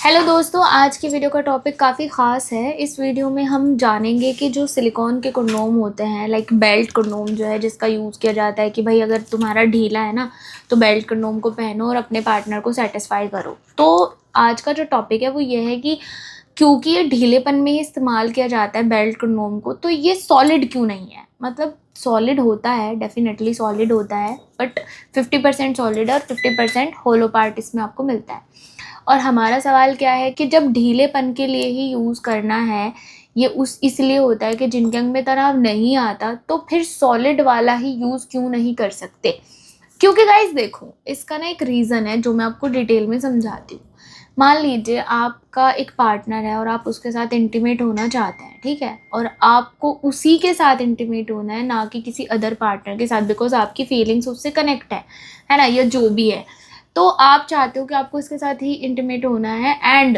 Hello दोस्तों, आज की वीडियो का टॉपिक काफ़ी ख़ास है। इस वीडियो में हम जानेंगे कि जो सिलिकॉन के कंडोम होते हैं, लाइक बेल्ट कंडोम जो है, जिसका यूज़ किया जाता है कि भाई अगर तुम्हारा ढीला है ना तो बेल्ट कंडोम को पहनो और अपने पार्टनर को सेटिस्फाई करो। तो आज का जो टॉपिक है वो ये है कि क्योंकि ये ढीलेपन में ही इस्तेमाल किया जाता है बेल्ट कंडोम को, तो ये सॉलिड क्यों नहीं है। मतलब सॉलिड होता है, डेफिनेटली सॉलिड होता है, बट 50% सॉलिड और 50% होलो पार्ट इसमें आपको मिलता है। और हमारा सवाल क्या है कि जब ढीलेपन के लिए ही यूज़ करना है, ये इसलिए होता है कि जिनके अंग में तनाव नहीं आता, तो फिर सॉलिड वाला ही यूज़ क्यों नहीं कर सकते। क्योंकि गाइस देखो, इसका ना एक रीज़न है जो मैं आपको डिटेल में समझाती हूँ। मान लीजिए आपका एक पार्टनर है और आप उसके साथ इंटीमेट होना चाहते हैं, ठीक है, और आपको उसी के साथ इंटीमेट होना है, ना कि किसी अदर पार्टनर के साथ, बिकॉज आपकी फीलिंग्स उससे कनेक्ट है ना, या जो भी है। तो आप चाहते हो कि आपको इसके साथ ही इंटीमेट होना है एंड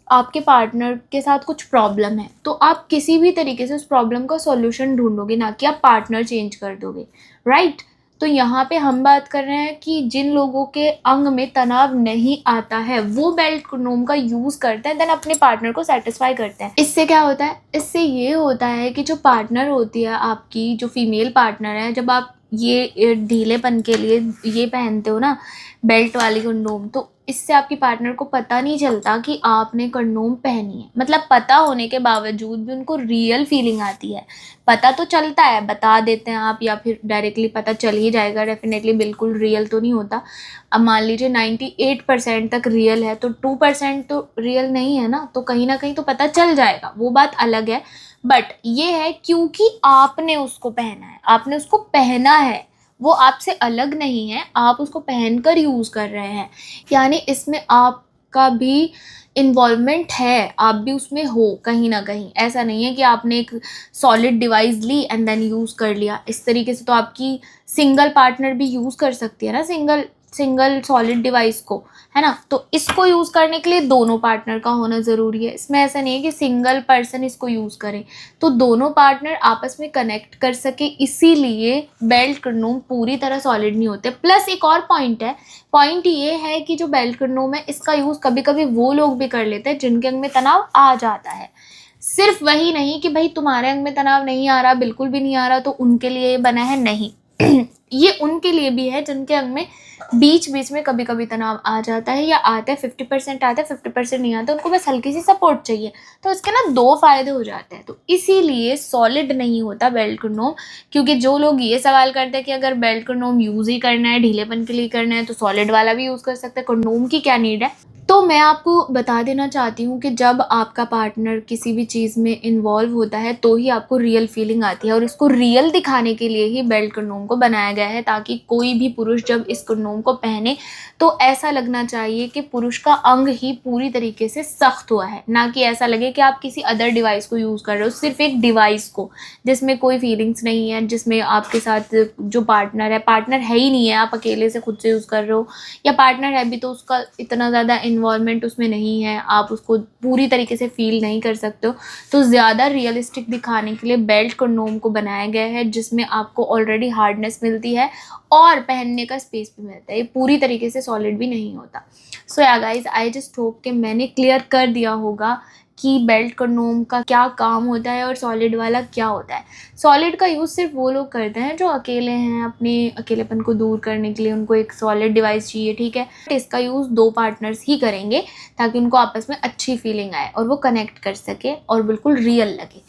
आपके पार्टनर के साथ कुछ प्रॉब्लम है, तो आप किसी भी तरीके से उस प्रॉब्लम का सॉल्यूशन ढूंढोगे, ना कि आप पार्टनर चेंज कर दोगे, राइट। तो यहाँ पे हम बात कर रहे हैं कि जिन लोगों के अंग में तनाव नहीं आता है वो बेल्ट कंडोम का यूज़ करते हैं, देन अपने पार्टनर को सेटिस्फाई करते हैं। इससे क्या होता है, इससे ये होता है कि जो पार्टनर होती है आपकी, जो फीमेल पार्टनर है, जब आप ये ढीलेपन के लिए ये पहनते हो ना बेल्ट वाली कंडोम, तो इससे आपकी पार्टनर को पता नहीं चलता कि आपने कंडोम पहनी है। मतलब पता होने के बावजूद भी उनको रियल फीलिंग आती है। पता तो चलता है, बता देते हैं आप, या फिर डायरेक्टली पता चल ही जाएगा, डेफिनेटली बिल्कुल रियल तो नहीं होता। अब मान लीजिए 98% तक रियल है, तो 2% तो रियल नहीं है ना, तो कहीं ना कहीं तो पता चल जाएगा, वो बात अलग है। बट ये है क्योंकि आपने उसको पहना है, आपने उसको पहना है, वो आपसे अलग नहीं है, आप उसको पहनकर यूज़ कर रहे हैं, यानी इसमें आपका भी इन्वॉल्वमेंट है, आप भी उसमें हो कहीं ना कहीं। ऐसा नहीं है कि आपने एक सॉलिड डिवाइस ली एंड देन यूज़ कर लिया। इस तरीके से तो आपकी सिंगल पार्टनर भी यूज़ कर सकती है ना, सिंगल सिंगल सॉलिड डिवाइस को, है ना। तो इसको यूज़ करने के लिए दोनों पार्टनर का होना ज़रूरी है। इसमें ऐसा नहीं है कि सिंगल पर्सन इसको यूज़ करे, तो दोनों पार्टनर आपस में कनेक्ट कर सके, इसीलिए बेल्ट कंडोम पूरी तरह सॉलिड नहीं होते। प्लस एक और पॉइंट है, पॉइंट ये है कि जो बेल्ट कंडोम है इसका यूज़ कभी कभी वो लोग भी कर लेते हैं जिनके अंग में तनाव आ जाता है। सिर्फ वही नहीं कि भाई तुम्हारे अंग में तनाव नहीं आ रहा, बिल्कुल भी नहीं आ रहा, तो उनके लिए बना है, नहीं। ये उनके लिए भी है जिनके अंग में बीच बीच में कभी कभी तनाव आ जाता है, या आता है 50% आता है, 50% नहीं आता, उनको बस हल्की सी सपोर्ट चाहिए। तो इसके ना दो फायदे हो जाते हैं। तो इसीलिए सॉलिड नहीं होता बेल्ट कंडोम। क्योंकि जो लोग ये सवाल करते हैं कि अगर बेल्ट कंडोम यूज़ ही करना है, ढीलेपन के लिए करना है, तो सॉलिड वाला भी यूज़ कर सकते हैं, कंडोम की क्या नीड है। तो मैं आपको बता देना चाहती हूँ कि जब आपका पार्टनर किसी भी चीज़ में इन्वॉल्व होता है तो ही आपको रियल फीलिंग आती है, और इसको रियल दिखाने के लिए ही बेल्ट कंडोम को बनाया गया है, ताकि कोई भी पुरुष जब इस कंडोम को पहने तो ऐसा लगना चाहिए कि पुरुष का अंग ही पूरी तरीके से सख्त हुआ है, ना कि ऐसा लगे कि आप किसी अदर डिवाइस को यूज़ कर रहे हो, सिर्फ एक डिवाइस को जिसमें कोई फीलिंग्स नहीं है, जिसमें आपके साथ जो पार्टनर है ही नहीं है, आप अकेले से खुद से यूज़ कर रहे हो, या पार्टनर है भी तो उसका इतना ज़्यादा इन्वॉल्वमेंट उसमें नहीं है, आप उसको पूरी तरीके से फील नहीं कर सकते हो। तो ज़्यादा रियलिस्टिक दिखाने के लिए बेल्ट कंडोम को बनाया गया है, जिसमें आपको ऑलरेडी हार्डनेस मिलती है और पहनने का स्पेस भी मिलता है। ये पूरी तरीके से सॉलिड भी नहीं होता। सो yeah guys, I just hope कि मैंने क्लियर कर दिया होगा कि बेल्ट कंडोम का क्या काम होता है और सॉलिड वाला क्या होता है। सॉलिड का यूज़ सिर्फ वो लोग करते हैं जो अकेले हैं, अपने अकेलेपन को दूर करने के लिए उनको एक सॉलिड डिवाइस चाहिए, ठीक है। इसका यूज़ दो पार्टनर्स ही करेंगे, ताकि उनको आपस में अच्छी फीलिंग आए और वो कनेक्ट कर सके और बिल्कुल रियल लगे।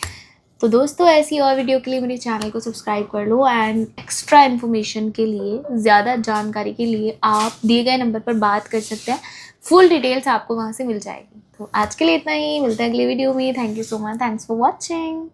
तो दोस्तों, ऐसी और वीडियो के लिए मेरे चैनल को सब्सक्राइब कर लो, एंड एक्स्ट्रा इन्फॉर्मेशन के लिए, ज़्यादा जानकारी के लिए आप दिए गए नंबर पर बात कर सकते हैं। फुल डिटेल्स आपको वहाँ से मिल जाएगी। तो आज के लिए इतना ही, मिलते हैं अगली वीडियो में। Thank you so much, thanks for watching.